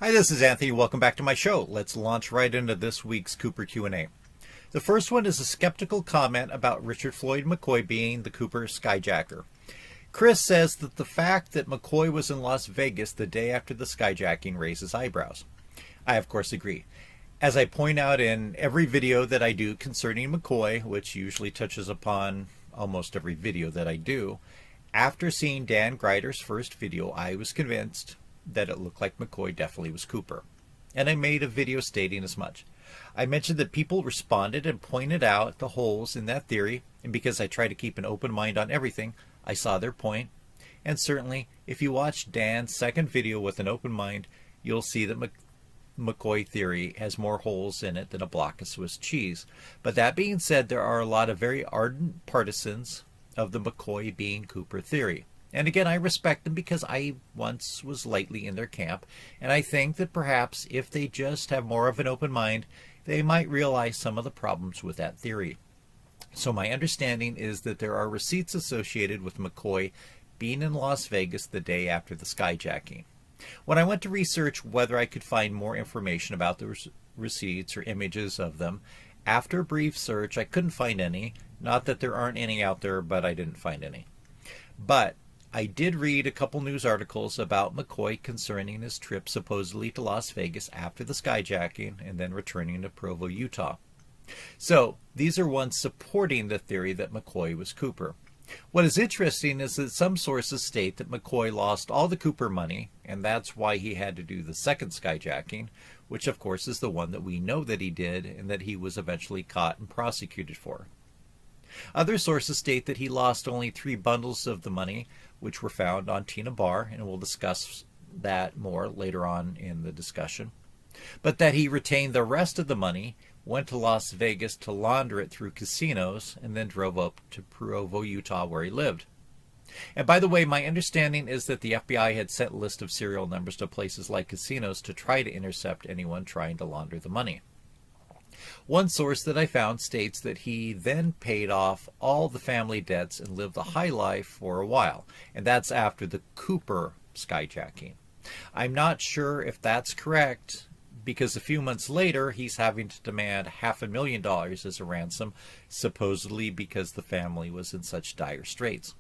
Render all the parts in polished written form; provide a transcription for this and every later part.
Hi, this is Anthony. Welcome back to my show. Let's launch right into this week's Cooper Q&A. The first one is a skeptical comment about Richard Floyd McCoy being the Cooper skyjacker. Chris says that the fact that McCoy was in Las Vegas the day after the skyjacking raises eyebrows. I, of course, agree. As I point out in every video that I do concerning McCoy, which usually touches upon almost every video that I do, after seeing Dan Gryder's first video, I was convinced that it looked like McCoy definitely was Cooper. And I made a video stating as much. I mentioned that people responded and pointed out the holes in that theory, and because I try to keep an open mind on everything, I saw their point. And certainly, if you watch Dan's second video with an open mind, you'll see that McCoy theory has more holes in it than a block of Swiss cheese. But that being said, there are a lot of very ardent partisans of the McCoy being Cooper theory. And again, I respect them because I once was lightly in their camp, and I think that perhaps if they just have more of an open mind, they might realize some of the problems with that theory. So my understanding is that there are receipts associated with McCoy being in Las Vegas the day after the skyjacking. When I went to research whether I could find more information about the receipts or images of them, after a brief search, I couldn't find any. Not that there aren't any out there, but I didn't find any. But I did read a couple news articles about McCoy concerning his trip supposedly to Las Vegas after the skyjacking and then returning to Provo, Utah. So these are ones supporting the theory that McCoy was Cooper. What is interesting is that some sources state that McCoy lost all the Cooper money, and that's why he had to do the second skyjacking, which of course is the one that we know that he did and that he was eventually caught and prosecuted for. Other sources state that he lost only 3 bundles of the money, which were found on Tina Bar, and we'll discuss that more later on in the discussion. But that he retained the rest of the money, went to Las Vegas to launder it through casinos, and then drove up to Provo, Utah, where he lived. And by the way, my understanding is that the FBI had sent a list of serial numbers to places like casinos to try to intercept anyone trying to launder the money. One source that I found states that he then paid off all the family debts and lived the high life for a while, and that's after the Cooper skyjacking. I'm not sure if that's correct, because a few months later he's having to demand $500,000 as a ransom, supposedly because the family was in such dire straits.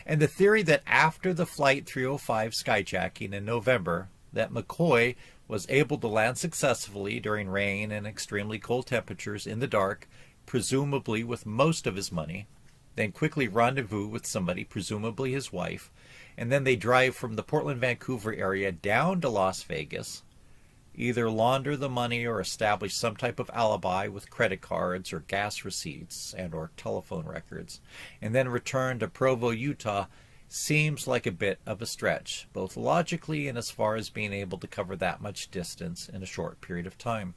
And the theory that after the Flight 305 skyjacking in November, that McCoy was able to land successfully during rain and extremely cold temperatures in the dark, presumably with most of his money, then quickly rendezvous with somebody, presumably his wife, and then they drive from the Portland-Vancouver area down to Las Vegas, either launder the money or establish some type of alibi with credit cards or gas receipts and or telephone records, and then return to Provo, Utah, seems like a bit of a stretch, both logically and as far as being able to cover that much distance in a short period of time.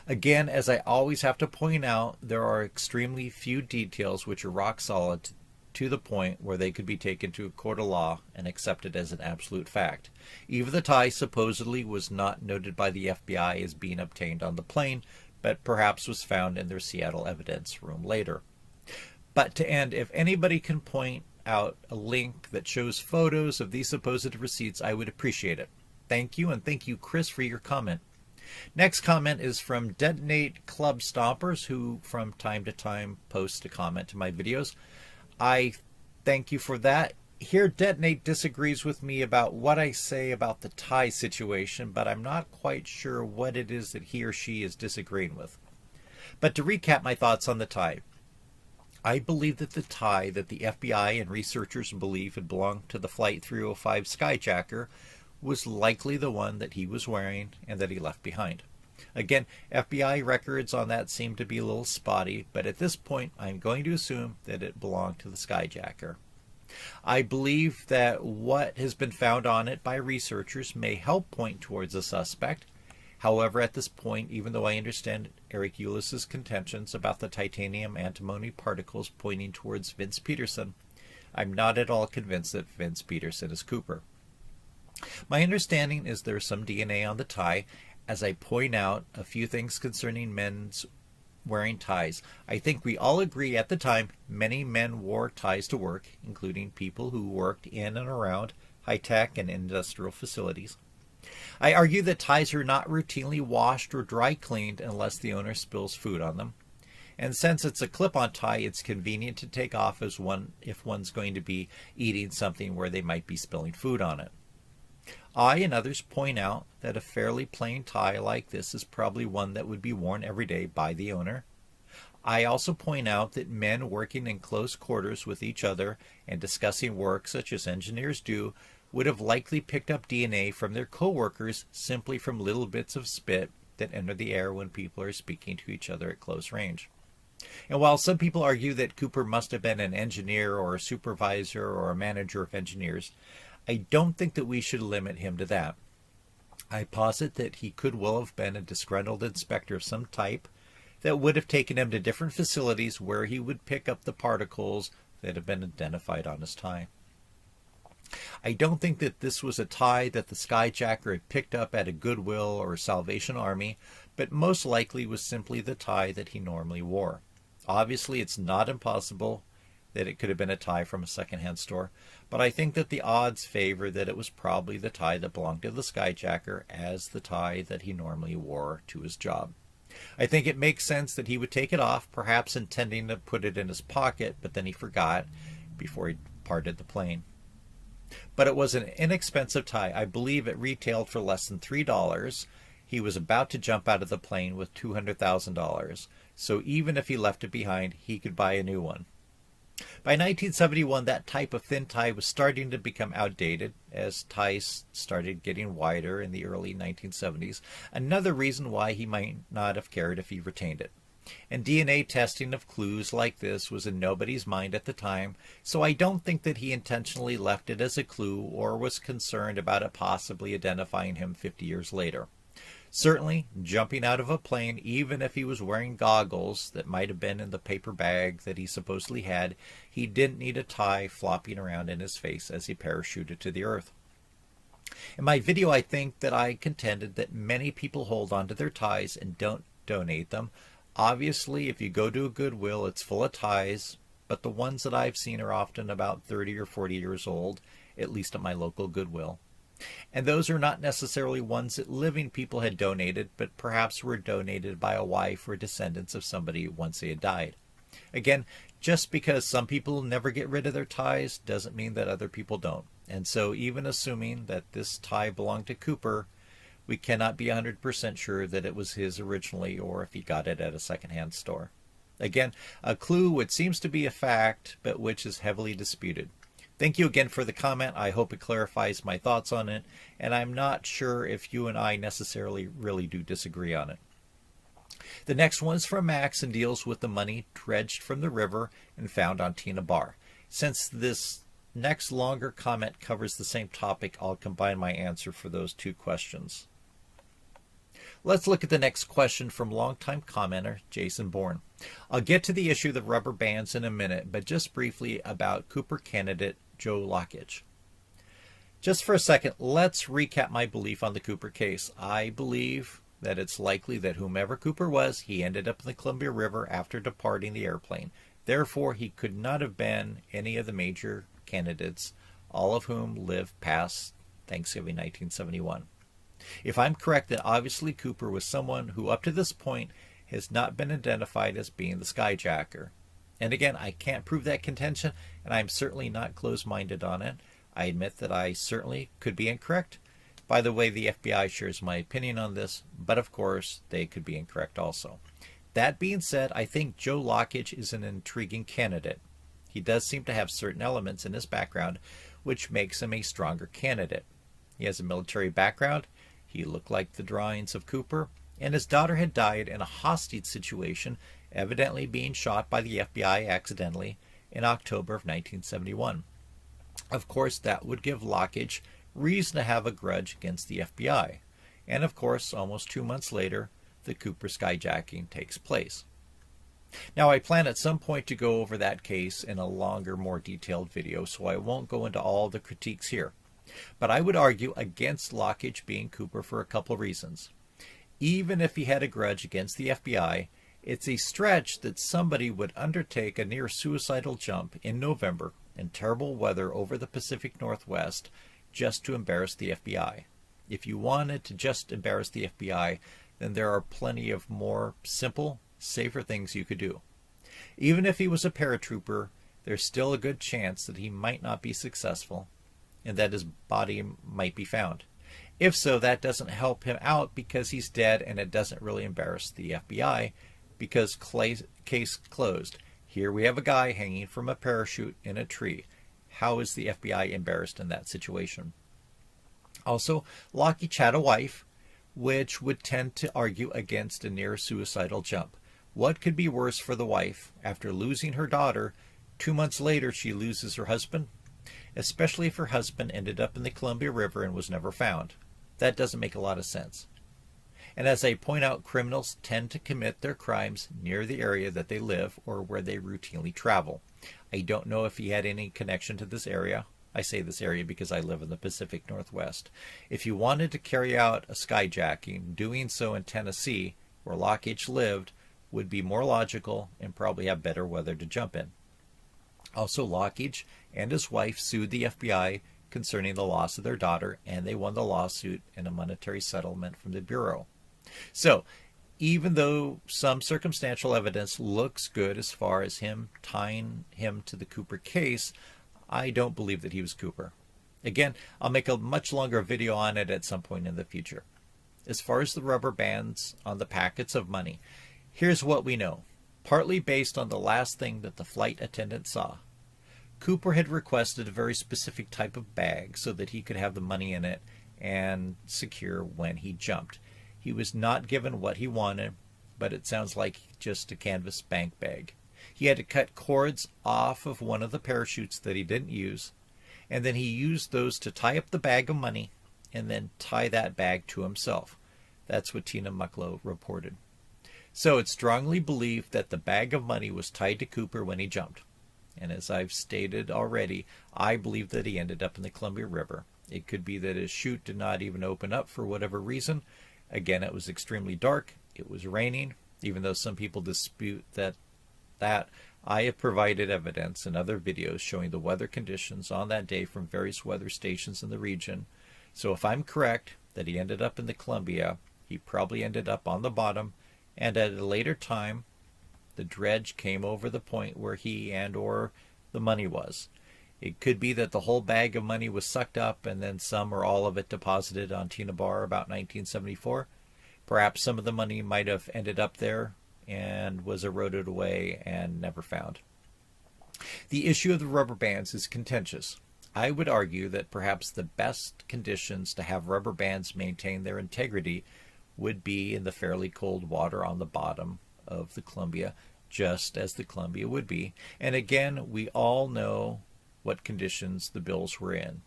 Again, as I always have to point out, there are extremely few details which are rock solid to the point where they could be taken to a court of law and accepted as an absolute fact. Even the tie supposedly was not noted by the FBI as being obtained on the plane, but perhaps was found in their Seattle evidence room later. But to end, if anybody can point out a link that shows photos of these supposed receipts, I would appreciate it. Thank you, and thank you, Chris, for your comment. Next comment is from Detonate Club Stompers, who from time to time posts a comment to my videos. I thank you for that. Here, Detonate disagrees with me about what I say about the tie situation, but I'm not quite sure what it is that he or she is disagreeing with. But to recap my thoughts on the tie, I believe that the tie that the FBI and researchers believe had belonged to the Flight 305 skyjacker was likely the one that he was wearing and that he left behind. Again, FBI records on that seem to be a little spotty, but at this point I'm going to assume that it belonged to the skyjacker. I believe that what has been found on it by researchers may help point towards a suspect. However, at this point, even though I understand Eric Ulis' contentions about the titanium antimony particles pointing towards Vince Peterson, I'm not at all convinced that Vince Peterson is Cooper. My understanding is there's some DNA on the tie, as I point out a few things concerning men's wearing ties. I think we all agree at the time many men wore ties to work, including people who worked in and around high-tech and industrial facilities. I argue that ties are not routinely washed or dry cleaned unless the owner spills food on them. And since it's a clip-on tie, it's convenient to take off if one's going to be eating something where they might be spilling food on it. I and others point out that a fairly plain tie like this is probably one that would be worn every day by the owner. I also point out that men working in close quarters with each other and discussing work such as engineers do would have likely picked up DNA from their co-workers simply from little bits of spit that enter the air when people are speaking to each other at close range. And while some people argue that Cooper must have been an engineer or a supervisor or a manager of engineers, I don't think that we should limit him to that. I posit that he could well have been a disgruntled inspector of some type that would have taken him to different facilities where he would pick up the particles that have been identified on his tie. I don't think that this was a tie that the skyjacker had picked up at a Goodwill or Salvation Army, but most likely was simply the tie that he normally wore. Obviously, it's not impossible that it could have been a tie from a secondhand store, but I think that the odds favor that it was probably the tie that belonged to the skyjacker as the tie that he normally wore to his job. I think it makes sense that he would take it off, perhaps intending to put it in his pocket, but then he forgot before he departed the plane. But it was an inexpensive tie. I believe it retailed for less than $3. He was about to jump out of the plane with $200,000, so even if he left it behind, he could buy a new one. By 1971, that type of thin tie was starting to become outdated as ties started getting wider in the early 1970s, another reason why he might not have cared if he retained it. And DNA testing of clues like this was in nobody's mind at the time, so I don't think that he intentionally left it as a clue or was concerned about it possibly identifying him 50 years later. Certainly, jumping out of a plane, even if he was wearing goggles that might have been in the paper bag that he supposedly had, he didn't need a tie flopping around in his face as he parachuted to the earth. In my video, I think that I contended that many people hold onto their ties and don't donate them. Obviously, if you go to a Goodwill, it's full of ties, but the ones that I've seen are often about 30 or 40 years old, at least at my local Goodwill. And those are not necessarily ones that living people had donated, but perhaps were donated by a wife or descendants of somebody once they had died. Again, just because some people never get rid of their ties doesn't mean that other people don't. And so even assuming that this tie belonged to Cooper, we cannot be 100% sure that it was his originally or if he got it at a secondhand store. Again, a clue which seems to be a fact, but which is heavily disputed. Thank you again for the comment. I hope it clarifies my thoughts on it, and I'm not sure if you and I necessarily really do disagree on it. The next one is from Max and deals with the money dredged from the river and found on Tina Bar. Since this next longer comment covers the same topic, I'll combine my answer for those two questions. Let's look at the next question from longtime commenter Jason Bourne. I'll get to the issue of the rubber bands in a minute, but just briefly about Cooper candidate Joe Lockich. Just for a second, let's recap my belief on the Cooper case. I believe that it's likely that whomever Cooper was, he ended up in the Columbia River after departing the airplane. Therefore, he could not have been any of the major candidates, all of whom lived past Thanksgiving 1971. If I'm correct, then obviously Cooper was someone who up to this point has not been identified as being the skyjacker. And again, I can't prove that contention, and I'm certainly not closed-minded on it. I admit that I certainly could be incorrect. By the way, the FBI shares my opinion on this, but of course, they could be incorrect also. That being said, I think Joe Lockich is an intriguing candidate. He does seem to have certain elements in his background which makes him a stronger candidate. He has a military background, he looked like the drawings of Cooper, and his daughter had died in a hostage situation, evidently being shot by the FBI accidentally in October of 1971. Of course, that would give Lockich reason to have a grudge against the FBI. And of course, almost 2 months later, the Cooper skyjacking takes place. Now, I plan at some point to go over that case in a longer, more detailed video, so I won't go into all the critiques here. But I would argue against Lockich being Cooper for a couple of reasons. Even if he had a grudge against the FBI, it's a stretch that somebody would undertake a near suicidal jump in November in terrible weather over the Pacific Northwest just to embarrass the FBI. If you wanted to just embarrass the FBI, then there are plenty of more simple, safer things you could do. Even if he was a paratrooper, there's still a good chance that he might not be successful and that his body might be found. If so, that doesn't help him out because he's dead, and it doesn't really embarrass the FBI because case closed. Here we have a guy hanging from a parachute in a tree. How is the FBI embarrassed in that situation? Also, Lockich had a wife, which would tend to argue against a near suicidal jump. What could be worse for the wife? After losing her daughter, 2 months later she loses her husband, especially if her husband ended up in the Columbia River and was never found. That doesn't make a lot of sense. And as I point out, criminals tend to commit their crimes near the area that they live or where they routinely travel. I don't know if he had any connection to this area. I say this area because I live in the Pacific Northwest. If you wanted to carry out a skyjacking, doing so in Tennessee, where Lockich lived, would be more logical and probably have better weather to jump in. Also, Lockich and his wife sued the FBI concerning the loss of their daughter, and they won the lawsuit in a monetary settlement from the Bureau. So, even though some circumstantial evidence looks good as far as him tying him to the Cooper case, I don't believe that he was Cooper. Again, I'll make a much longer video on it at some point in the future. As far as the rubber bands on the packets of money, here's what we know, partly based on the last thing that the flight attendant saw. Cooper had requested a very specific type of bag so that he could have the money in it and secure when he jumped. He was not given what he wanted, but it sounds like just a canvas bank bag. He had to cut cords off of one of the parachutes that he didn't use, and then he used those to tie up the bag of money and then tie that bag to himself. That's what Tina Mucklow reported. So it's strongly believed that the bag of money was tied to Cooper when he jumped. And as I've stated already, I believe that he ended up in the Columbia River. It could be that his chute did not even open up for whatever reason. Again, it was extremely dark. It was raining, even though some people dispute that. I have provided evidence in other videos showing the weather conditions on that day from various weather stations in the region. So if I'm correct that he ended up in the Columbia, he probably ended up on the bottom, and at a later time, the dredge came over the point where he and or the money was. It could be that the whole bag of money was sucked up and then some or all of it deposited on Tina Bar about 1974. Perhaps some of the money might have ended up there and was eroded away and never found. The issue of the rubber bands is contentious. I would argue that perhaps the best conditions to have rubber bands maintain their integrity would be in the fairly cold water on the bottom of the Columbia, just as the Columbia would be. And again, we all know what conditions the bills were in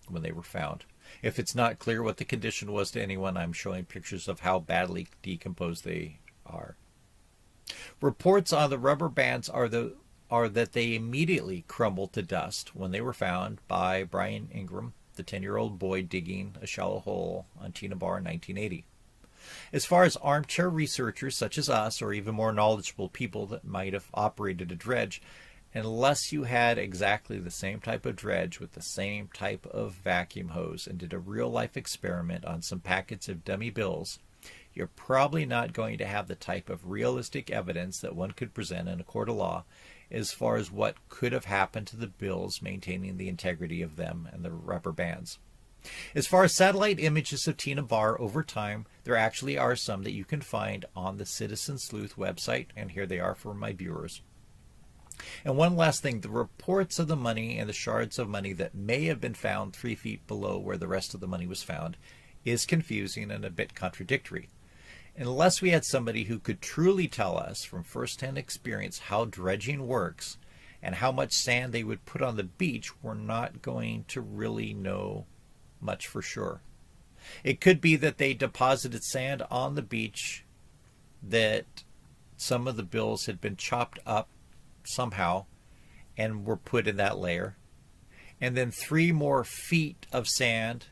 when they were found. If it's not clear what the condition was to anyone, I'm showing pictures of how badly decomposed they are. Reports on the rubber bands are that they immediately crumbled to dust when they were found by Brian Ingram, the 10-year-old boy digging a shallow hole on Tina Bar in 1980. As far as armchair researchers such as us, or even more knowledgeable people that might have operated a dredge, unless you had exactly the same type of dredge with the same type of vacuum hose and did a real-life experiment on some packets of dummy bills, you're probably not going to have the type of realistic evidence that one could present in a court of law as far as what could have happened to the bills, maintaining the integrity of them and the rubber bands. As far as satellite images of Tina Bar over time, there actually are some that you can find on the Citizen Sleuth website, and here they are for my viewers. And one last thing, the reports of the money and the shards of money that may have been found 3 feet below where the rest of the money was found is confusing and a bit contradictory. Unless we had somebody who could truly tell us from first-hand experience how dredging works and how much sand they would put on the beach, we're not going to really know much for sure. It could be that they deposited sand on the beach, that some of the bills had been chopped up somehow and were put in that layer, and then 3 more feet of sand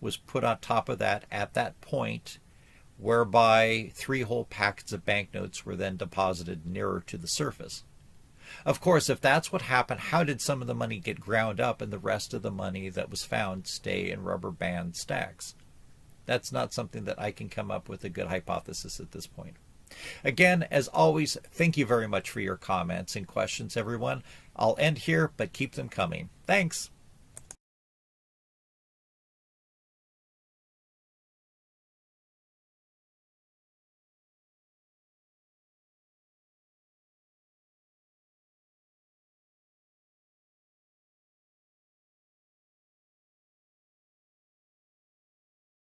was put on top of that at that point, whereby 3 whole packets of banknotes were then deposited nearer to the surface. Of course, if that's what happened, how did some of the money get ground up and the rest of the money that was found stay in rubber band stacks? That's not something that I can come up with a good hypothesis at this point. Again, as always, thank you very much for your comments and questions, everyone. I'll end here, but keep them coming. Thanks.